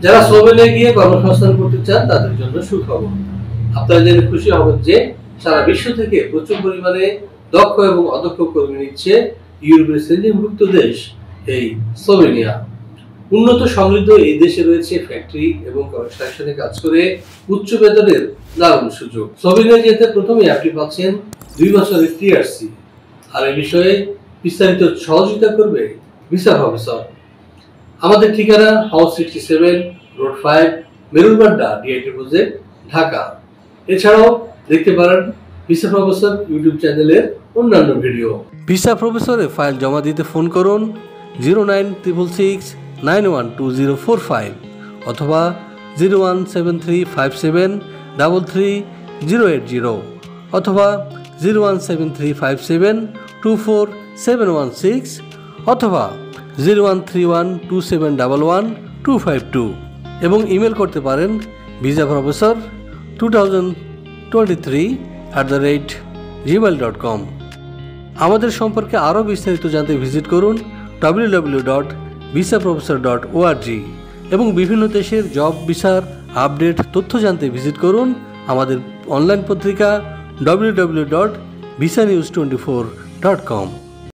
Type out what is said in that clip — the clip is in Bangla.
যারা স্লোভেনিয়ায় গিয়ে কর্মসংস্থান করতে চান তাদের জন্য সুখবর। আপনারা জেনে খুশি হবেন যে সারা বিশ্ব থেকে প্রচুর পরিমাণে দক্ষ এবং অদক্ষ কর্মী নিচ্ছে ইউরোপের শ্রেণীভুক্ত দেশ এই স্লোভেনিয়া। উন্নত সমৃদ্ধ এই দেশে রয়েছে ফ্যাক্টরি এবং কনস্ট্রাকশনে কাজ করে উচ্চ বেতনের দারুণ সুযোগ। স্লোভেনিয়া যেতে প্রথমে আপনি পাচ্ছেন 2 বছরের টিআরসি, আর এই বিষয়ে বিস্তারিত সহযোগিতা করবে ভিসা প্রফেসর। আমাদের ঠিকানা house 67, road 5, Merul Badda, DIT project, Dhaka. এছাড়াও দেখতে পারেন ভিসা প্রফেসর ইউটিউব চ্যানেলের অন্যান্য ভিডিও। ভিসা প্রফেসরে ফাইল জমা দিতে ফোন করুন 09666912045 অথবা 01735733080 অথবা 01735724716 অথবা 013127112252 এবং ইমেল করতে পারেন visaprofessor2023@gmail.com। আমাদের সম্পর্কে আরও বিস্তারিত জানতে ভিজিট করুন www.visaprofessor.org এবং বিভিন্ন দেশের জব ভিসার আপডেট তথ্য জানতে ভিজিট করুন আমাদের অনলাইন পত্রিকা www.visanews24.com।